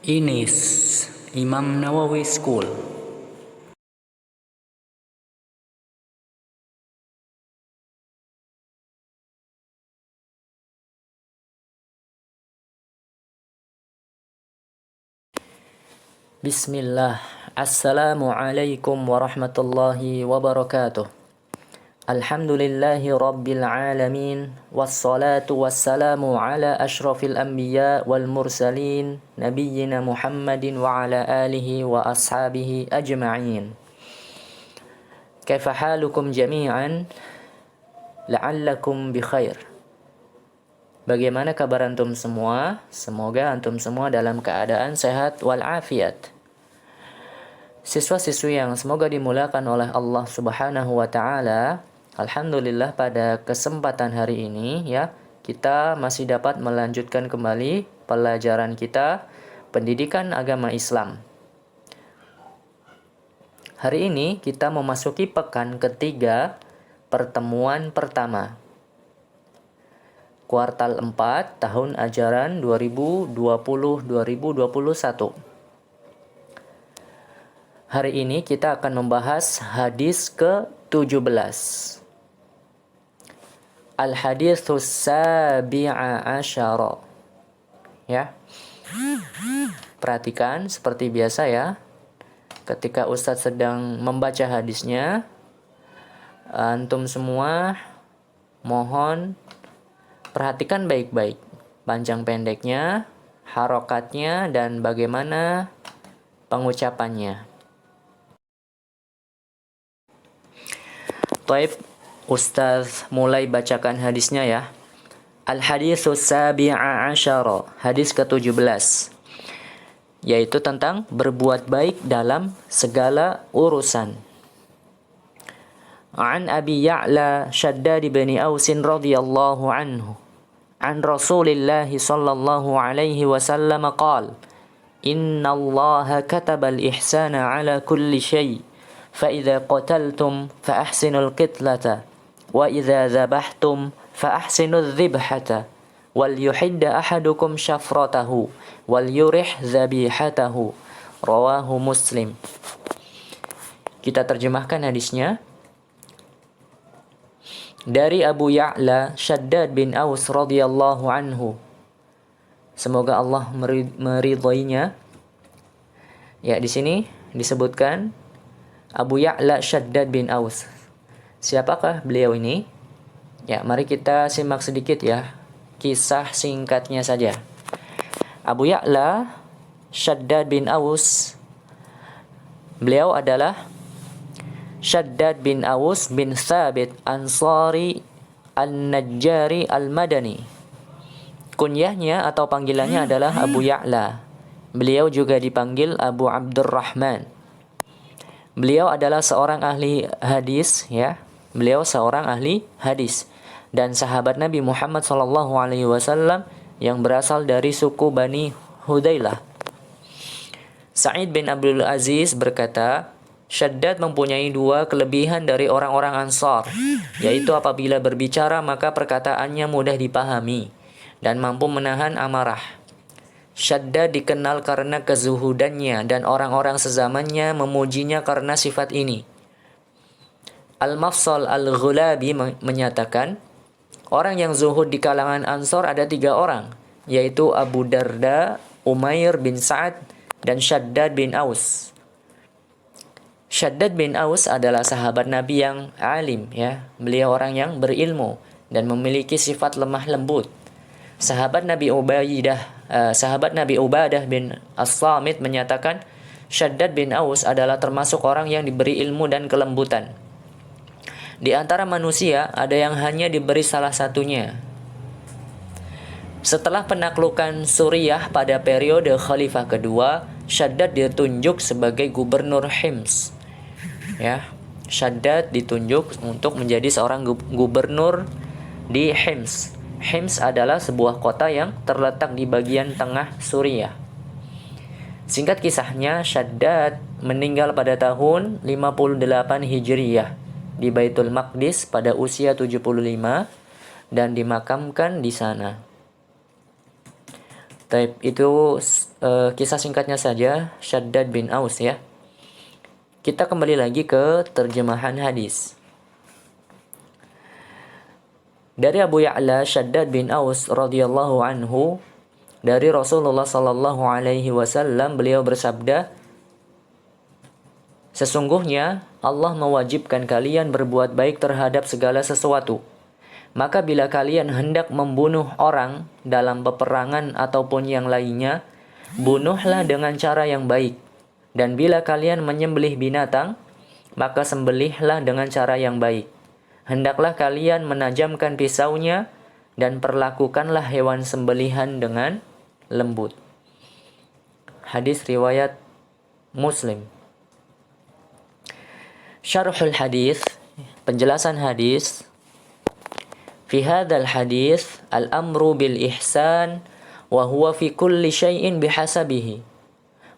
INIS, Imam Nawawi School. Bismillah. Assalamualaikum warahmatullahi wabarakatuh. Alhamdulillahi rabbil alamin. Wassalatu wassalamu ala ashrafil anbiya wal mursalin. Nabiyyina Muhammadin wa ala alihi wa ashabihi ajma'in. Kaifa halukum jami'an? La'allakum bi khair. Bagaimana kabar antum semua? Semoga antum semua dalam keadaan sehat walafiat. Siswa-siswi yang semoga dimulakan oleh Allah Subhanahu wa taala, alhamdulillah pada kesempatan hari ini ya, kita masih dapat melanjutkan kembali pelajaran kita pendidikan agama Islam. Hari ini kita memasuki pekan ketiga pertemuan pertama. Kuartal 4 tahun ajaran 2020-2021. Hari ini kita akan membahas hadis ke-17. Al-haditsus sabi'a asyara. Ya. Perhatikan seperti biasa ya. Ketika Ustadz sedang membaca hadisnya, antum semua mohon perhatikan baik-baik panjang pendeknya, harokatnya, dan bagaimana pengucapannya. Taib, Ustaz mulai bacakan hadisnya ya. Al-haditsus sabi'a asyara, hadis ke-17. Yaitu tentang berbuat baik dalam segala urusan. An Abi Ya'la Shaddad bin Aus radhiyallahu anhu. An Rasulillah sallallahu alaihi wasallam qala Inna Allah kataba al-ihsana ala kulli shay fa idza qataltum fa ahsinul qitlata wa idza dhabhtum fa ahsinudh dhibhata wal yuhidda ahadukum shafratahu wal yurih dhabihatahu rawahu Muslim. Kita terjemahkan hadisnya. Dari Abu Ya'la Shaddad bin Aus radhiyallahu anhu. Semoga Allah meridhoinya. Ya, di sini disebutkan Abu Ya'la Shaddad bin Aus. Siapakah beliau ini? Ya, mari kita simak sedikit ya, kisah singkatnya saja. Abu Ya'la Shaddad bin Aus, beliau adalah Shaddad bin Aus bin Thabit Ansari An-Najjari Al-Madani. Kunyahnya atau panggilannya adalah Abu Ya'la. Beliau juga dipanggil Abu Abdurrahman. Beliau adalah seorang ahli hadis ya. Beliau seorang ahli hadis dan sahabat Nabi Muhammad SAW yang berasal dari suku Bani Hudailah. Sa'id bin Abdul Aziz berkata, Shaddad mempunyai dua kelebihan dari orang-orang Ansar, yaitu apabila berbicara maka perkataannya mudah dipahami dan mampu menahan amarah. Shaddad dikenal karena kezuhudannya dan orang-orang sezamannya memujinya karena sifat ini. Al-Mafsal Al-Ghulabi menyatakan, orang yang zuhud di kalangan Ansar ada 3 orang, yaitu Abu Darda, Umair bin Sa'ad, dan Shaddad bin Aus. Shaddad bin Aus adalah sahabat Nabi yang alim ya. Beliau orang yang berilmu dan memiliki sifat lemah lembut. Sahabat Nabi Ubadah bin As-Samit menyatakan Shaddad bin Aus adalah termasuk orang yang diberi ilmu dan kelembutan. Di antara manusia ada yang hanya diberi salah satunya. Setelah penaklukan Suriah pada periode Khalifah kedua, Shaddad ditunjuk sebagai gubernur Hims. Ya, Shaddad ditunjuk untuk menjadi seorang gubernur di Hims. Hims adalah sebuah kota yang terletak di bagian tengah Suriah. Singkat kisahnya, Shaddad meninggal pada tahun 58 Hijriyah di Baitul Maqdis pada usia 75 dan dimakamkan di sana. Taib, itu kisah singkatnya saja Shaddad bin Aus ya. Kita kembali lagi ke terjemahan hadis. Dari Abu Ya'la Shaddad bin Aus radhiyallahu anhu, dari Rasulullah sallallahu alaihi wasallam, beliau bersabda, sesungguhnya Allah mewajibkan kalian berbuat baik terhadap segala sesuatu. Maka bila kalian hendak membunuh orang dalam peperangan ataupun yang lainnya, bunuhlah dengan cara yang baik. Dan bila kalian menyembelih binatang, maka sembelihlah dengan cara yang baik. Hendaklah kalian menajamkan pisaunya dan perlakukanlah hewan sembelihan dengan lembut. Hadis riwayat Muslim. Syarhul hadis, penjelasan hadis. Fi hadzal hadis al-amru bil ihsan wa huwa fi kulli syai'in bihasabihi.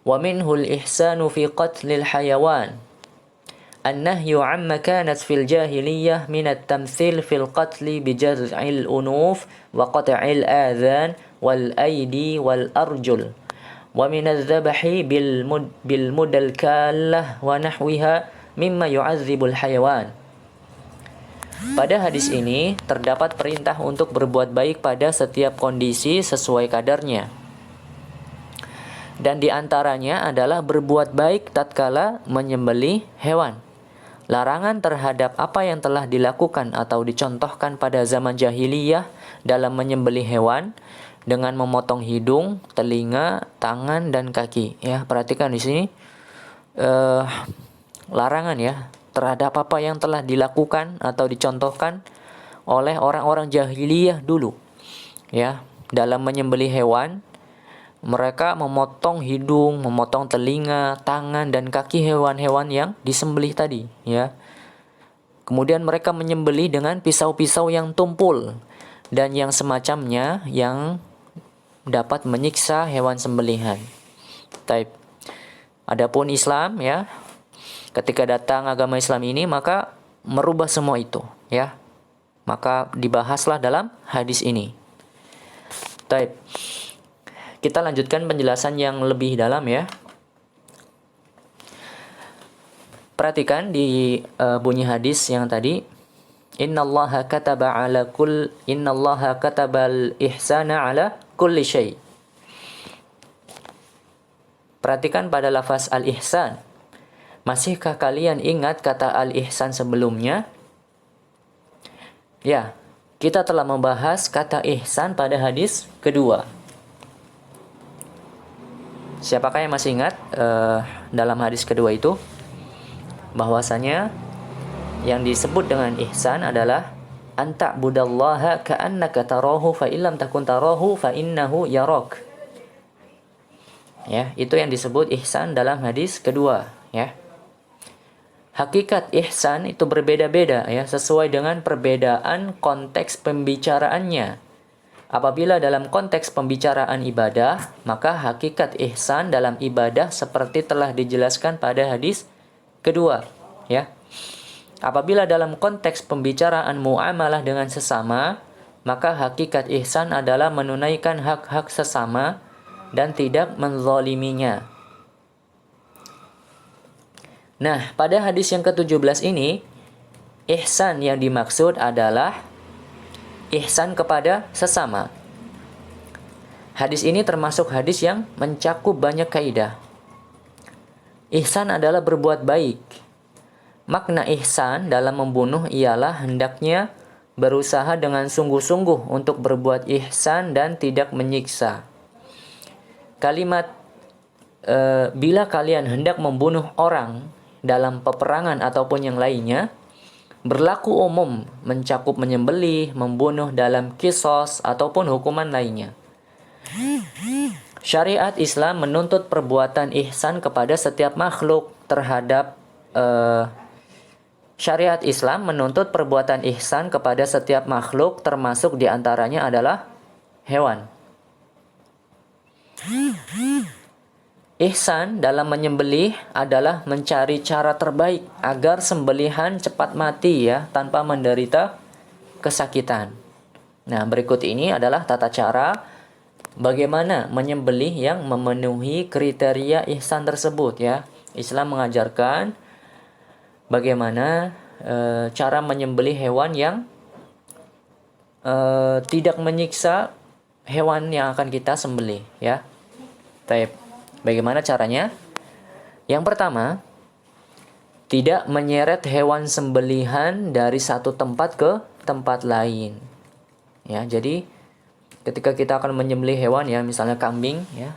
Wa minhu al-ihsanu fi qatlil hayawan. An-nahyu 'amma kanat fil jahiliyah min at-tamthil fil qatli bi jaz'il unuf wa qat'il adhan wal aidi wal arjul. Wa min adh-dhabhi bil mudal kallah wa nahwiha mimma yu'adzibul hayawan. Pada hadis ini terdapat perintah untuk berbuat baik pada setiap kondisi sesuai kadarnya. Dan di antaranya adalah berbuat baik tatkala menyembelih hewan. Larangan terhadap apa yang telah dilakukan atau dicontohkan pada zaman jahiliyah dalam menyembelih hewan dengan memotong hidung, telinga, tangan dan kaki. Ya, perhatikan di sini larangan ya terhadap apa yang telah dilakukan atau dicontohkan oleh orang-orang jahiliyah dulu. Ya, dalam menyembelih hewan, mereka memotong hidung, memotong telinga, tangan dan kaki hewan-hewan yang disembelih tadi, ya. Kemudian mereka menyembelih dengan pisau-pisau yang tumpul dan yang semacamnya yang dapat menyiksa hewan sembelihan. Taib. Adapun Islam ya, ketika datang agama Islam ini maka merubah semua itu, ya. Maka dibahaslah dalam hadis ini. Taib. Kita lanjutkan penjelasan yang lebih dalam ya. Perhatikan di bunyi hadis yang tadi. Innallaha katabal ihsana ala kulli syai. Perhatikan pada lafaz al-ihsan. Masihkah kalian ingat kata al-ihsan sebelumnya? Ya, kita telah membahas kata ihsan pada hadis kedua. Siapakah yang masih ingat dalam hadis kedua itu bahwasanya yang disebut dengan ihsan adalah anta budallaha ka'annaka tarahu fa illam takun tarahu fa innahu yarak. Ya, itu yang disebut ihsan dalam hadis kedua, ya. Hakikat ihsan itu berbeda-beda ya, sesuai dengan perbedaan konteks pembicaraannya. Apabila dalam konteks pembicaraan ibadah, maka hakikat ihsan dalam ibadah seperti telah dijelaskan pada hadis kedua, ya. Apabila dalam konteks pembicaraan muamalah dengan sesama, maka hakikat ihsan adalah menunaikan hak-hak sesama dan tidak menzaliminya. Nah, pada hadis yang ke-17 ini, ihsan yang dimaksud adalah ihsan kepada sesama. Hadis ini termasuk hadis yang mencakup banyak kaidah. Ihsan adalah berbuat baik. Makna ihsan dalam membunuh ialah hendaknya berusaha dengan sungguh-sungguh untuk berbuat ihsan dan tidak menyiksa. Kalimat bila kalian hendak membunuh orang dalam peperangan ataupun yang lainnya berlaku umum, mencakup menyembelih, membunuh dalam qisas ataupun hukuman lainnya. Syariat Islam menuntut perbuatan ihsan kepada setiap makhluk terhadap Syariat Islam menuntut perbuatan ihsan kepada setiap makhluk, termasuk diantaranya adalah hewan. Ihsan dalam menyembelih adalah mencari cara terbaik agar sembelihan cepat mati ya, tanpa menderita kesakitan. Nah, berikut ini adalah tata cara bagaimana menyembelih yang memenuhi kriteria ihsan tersebut ya. Islam mengajarkan bagaimana cara menyembelih hewan yang tidak menyiksa hewan yang akan kita sembelih ya. Baik. Bagaimana caranya? Yang pertama, tidak menyeret hewan sembelihan dari satu tempat ke tempat lain. Ya, jadi ketika kita akan menyembelih hewan ya, misalnya kambing ya.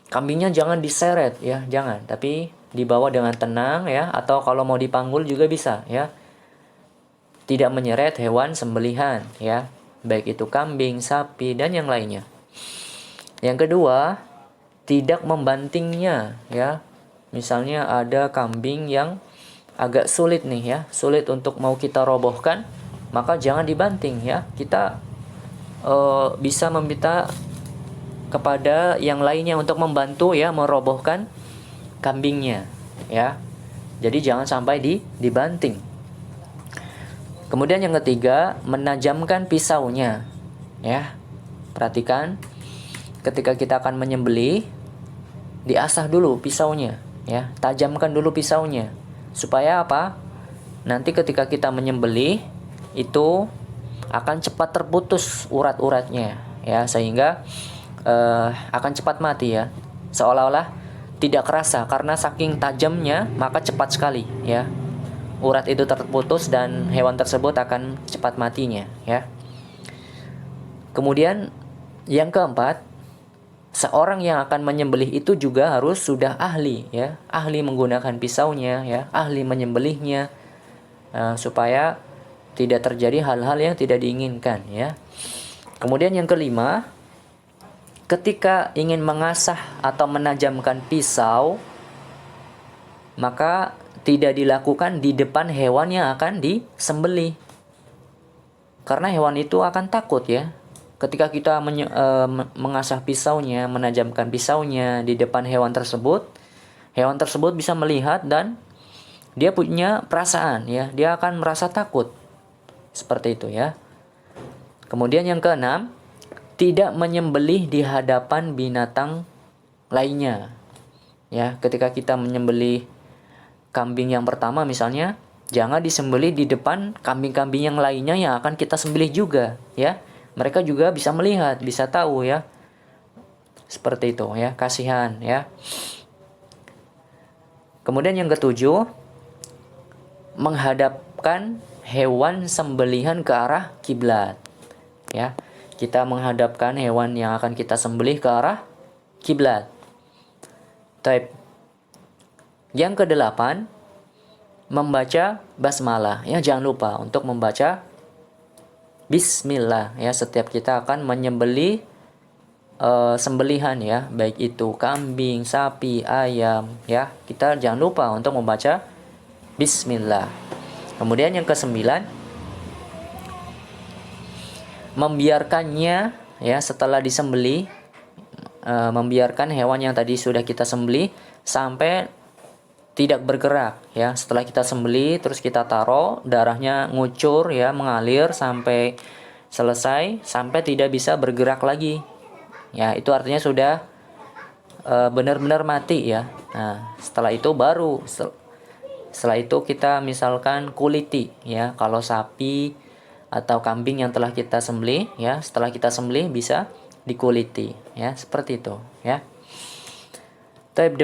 Kambingnya jangan diseret ya, jangan, tapi dibawa dengan tenang ya, atau kalau mau dipanggul juga bisa ya. Tidak menyeret hewan sembelihan ya, baik itu kambing, sapi dan yang lainnya. Yang kedua, tidak membantingnya ya. Misalnya ada kambing yang agak sulit nih ya, sulit untuk mau kita robohkan, maka jangan dibanting ya. Kita bisa meminta kepada yang lainnya untuk membantu ya merobohkan kambingnya ya. Jadi jangan sampai dibanting. Kemudian yang ketiga, menajamkan pisaunya ya. Perhatikan ketika kita akan menyembelih, diasah dulu pisaunya ya, tajamkan dulu pisaunya. Supaya apa? Nanti ketika kita menyembelih itu akan cepat terputus urat-uratnya ya, sehingga akan cepat mati ya. Seolah-olah tidak kerasa karena saking tajamnya, maka cepat sekali ya. Urat itu terputus dan hewan tersebut akan cepat matinya ya. Kemudian yang keempat, seorang yang akan menyembelih itu juga harus sudah ahli ya, ahli menggunakan pisaunya ya, ahli menyembelihnya, supaya tidak terjadi hal-hal yang tidak diinginkan ya. Kemudian yang kelima, ketika ingin mengasah atau menajamkan pisau, maka tidak dilakukan di depan hewan yang akan disembelih, karena hewan itu akan takut ya. Ketika kita mengasah pisaunya, menajamkan pisaunya di depan hewan tersebut bisa melihat dan dia punya perasaan ya, dia akan merasa takut. Seperti itu ya. Kemudian yang keenam, tidak menyembelih di hadapan binatang lainnya. Ya, ketika kita menyembelih kambing yang pertama misalnya, jangan disembelih di depan kambing-kambing yang lainnya yang akan kita sembelih juga ya. Mereka juga bisa melihat, bisa tahu ya. Seperti itu ya, kasihan ya. Kemudian yang ketujuh, menghadapkan hewan sembelihan ke arah kiblat. Ya. Kita menghadapkan hewan yang akan kita sembelih ke arah kiblat. Taib. Yang kedelapan, membaca basmalah. Ya, jangan lupa untuk membaca bismillah ya setiap kita akan menyembelih sembelihan ya, baik itu kambing, sapi, ayam ya. Kita jangan lupa untuk membaca bismillah. Kemudian yang kesembilan, membiarkannya ya setelah disembelih, membiarkan hewan yang tadi sudah kita sembelih sampai tidak bergerak ya. Setelah kita sembelih terus kita taruh, darahnya ngucur ya, mengalir sampai selesai, sampai tidak bisa bergerak lagi. Ya, itu artinya sudah benar-benar mati ya. Nah, setelah itu kita misalkan kuliti ya. Kalau sapi atau kambing yang telah kita sembelih ya, setelah kita sembelih bisa dikuliti ya, seperti itu ya. Tapi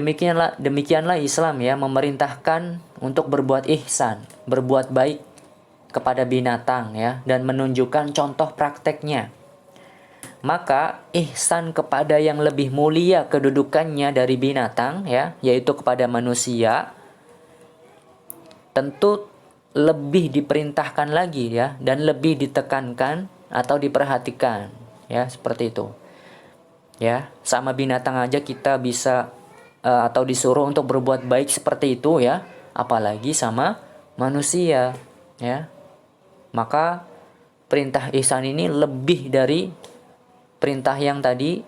demikianlah Islam ya memerintahkan untuk berbuat ihsan, berbuat baik kepada binatang ya, dan menunjukkan contoh prakteknya. Maka ihsan kepada yang lebih mulia kedudukannya dari binatang ya, yaitu kepada manusia, tentu lebih diperintahkan lagi ya, dan lebih ditekankan atau diperhatikan ya, seperti itu. Ya, sama binatang aja kita bisa atau disuruh untuk berbuat baik seperti itu ya, apalagi sama manusia ya. Maka perintah ihsan ini lebih dari perintah yang tadi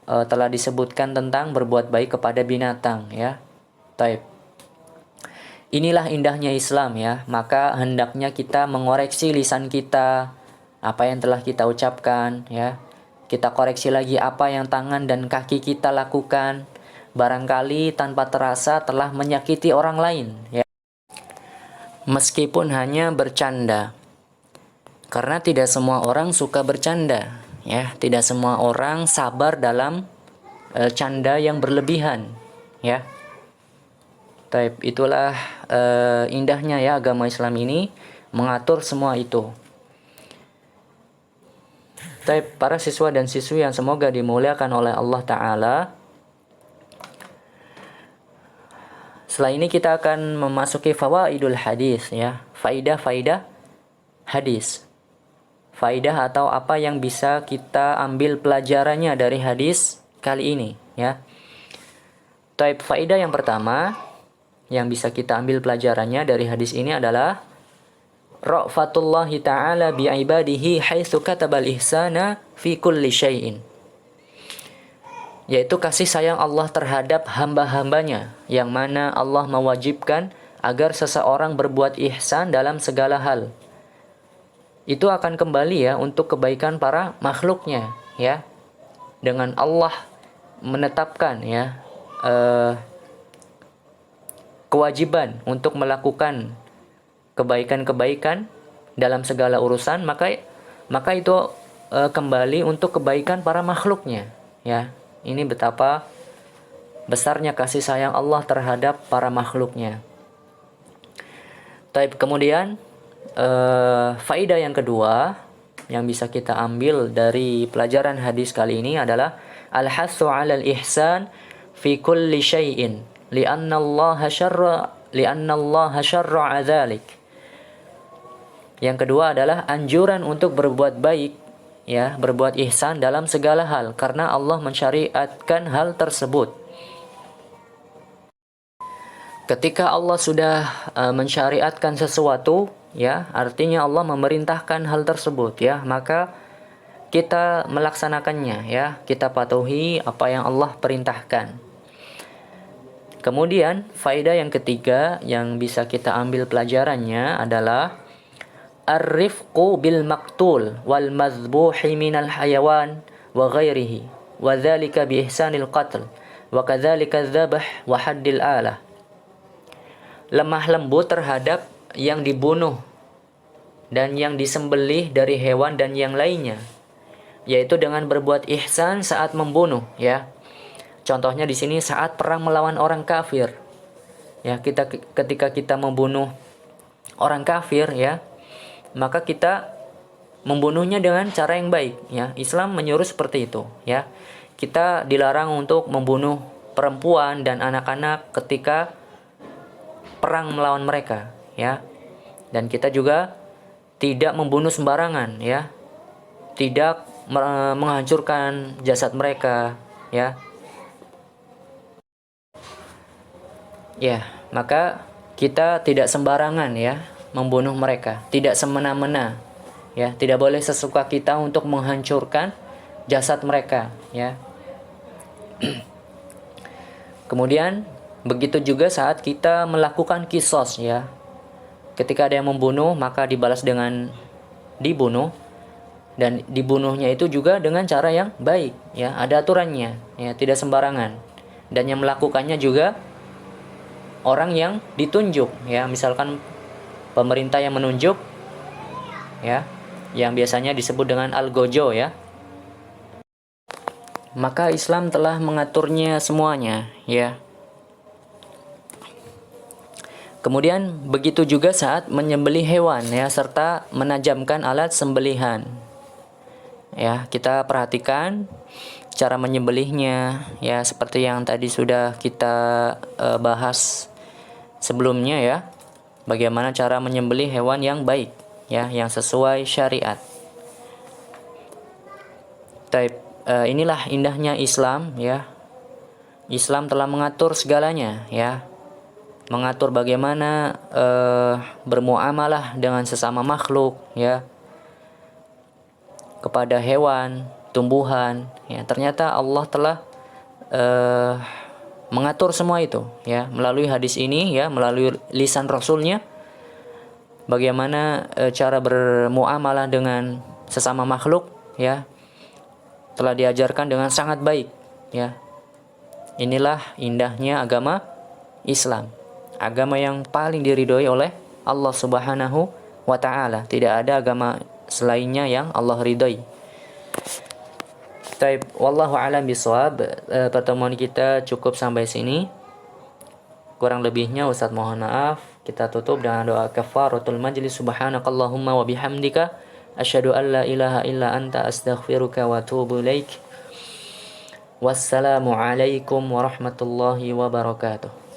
telah disebutkan tentang berbuat baik kepada binatang ya. Taib. Inilah indahnya Islam ya. Maka hendaknya kita mengoreksi lisan kita, apa yang telah kita ucapkan ya. Kita koreksi lagi apa yang tangan dan kaki kita lakukan. Barangkali tanpa terasa telah menyakiti orang lain, ya. Meskipun hanya bercanda. Karena tidak semua orang suka bercanda, ya. Tidak semua orang sabar dalam canda yang berlebihan, ya. Taib, itulah indahnya ya agama Islam ini mengatur semua itu. Taib, para siswa dan siswi yang semoga dimuliakan oleh Allah Ta'ala, setelah ini kita akan memasuki fawaidul hadis, ya. Faidah-faidah hadis. Faidah atau apa yang bisa kita ambil pelajarannya dari hadis kali ini, ya. Taib, faidah yang pertama yang bisa kita ambil pelajarannya dari hadis ini adalah ra'fatullahi ta'ala bi'ibadihi haitsu katabal ihsana fi kulli syai'in. Yaitu kasih sayang Allah terhadap hamba-hambanya, yang mana Allah mewajibkan agar seseorang berbuat ihsan dalam segala hal. Itu akan kembali ya untuk kebaikan para makhluknya, ya. Dengan Allah menetapkan ya kewajiban untuk melakukan kebaikan-kebaikan dalam segala urusan, maka itu kembali untuk kebaikan para makhluknya, ya. Ini betapa besarnya kasih sayang Allah terhadap para makhluknya. Taib, kemudian faidah yang kedua yang bisa kita ambil dari pelajaran hadis kali ini adalah al-hassu 'alal ihsan fi kulli syai'in li'anna Allah syarra'a dzalik. Yang kedua adalah anjuran untuk berbuat baik, ya, berbuat ihsan dalam segala hal karena Allah mensyariatkan hal tersebut. Ketika Allah sudah mensyariatkan sesuatu, ya, artinya Allah memerintahkan hal tersebut, ya, maka kita melaksanakannya, ya, kita patuhi apa yang Allah perintahkan. Kemudian faedah yang ketiga yang bisa kita ambil pelajarannya adalah ar-rifqu bil maqtul wal mazbuhi minal hayawan wa ghairihi wa dzalika bi ihsanil qatl wa kadzalika dzabh wa haddil alah. Lemah lembut terhadap yang dibunuh dan yang disembelih dari hewan dan yang lainnya, yaitu dengan berbuat ihsan saat membunuh, ya. Contohnya di sini saat perang melawan orang kafir. Ya, ketika kita membunuh orang kafir, ya, maka kita membunuhnya dengan cara yang baik, ya. Islam menyuruh seperti itu, ya. Kita dilarang untuk membunuh perempuan dan anak-anak ketika perang melawan mereka, ya. Dan kita juga tidak membunuh sembarangan, ya. Tidak menghancurkan jasad mereka, ya. Ya, maka kita tidak sembarangan, ya, membunuh mereka, tidak semena-mena, ya, tidak boleh sesuka kita untuk menghancurkan jasad mereka, ya. Kemudian begitu juga saat kita melakukan kisos, ya. Ketika ada yang membunuh, maka dibalas dengan dibunuh, dan dibunuhnya itu juga dengan cara yang baik, ya, ada aturannya, ya, tidak sembarangan. Dan yang melakukannya juga orang yang ditunjuk, ya, misalkan pemerintah yang menunjuk, ya, yang biasanya disebut dengan al-gojo, ya. Maka Islam telah mengaturnya semuanya, ya. Kemudian begitu juga saat menyembelih hewan, ya, serta menajamkan alat sembelihan. Ya, kita perhatikan cara menyembelihnya, ya, seperti yang tadi sudah kita bahas sebelumnya, ya. Bagaimana cara menyembelih hewan yang baik, ya, yang sesuai syariat. Inilah indahnya Islam, ya. Islam telah mengatur segalanya, ya. Mengatur bagaimana bermuamalah dengan sesama makhluk, ya. Kepada hewan, tumbuhan, ya. Ternyata Allah telah mengatur semua itu, ya, melalui hadis ini, ya, melalui lisan Rasulnya, bagaimana cara bermuamalah dengan sesama makhluk, ya, telah diajarkan dengan sangat baik, ya. Inilah indahnya agama Islam. Agama yang paling diridhoi oleh Allah Subhanahu wa taala. Tidak ada agama selainnya yang Allah ridhoi. Taib, wallahu alam bisawab. Pertemuan kita cukup sampai sini. Kurang lebihnya Ustaz mohon maaf. Kita tutup dengan doa kafaratul majlis. Subhanakallahumma wa bihamdika asyhadu an la ilaha illa anta astaghfiruka wa atubu ilaik. Wassalamu alaikum warahmatullahi wabarakatuh.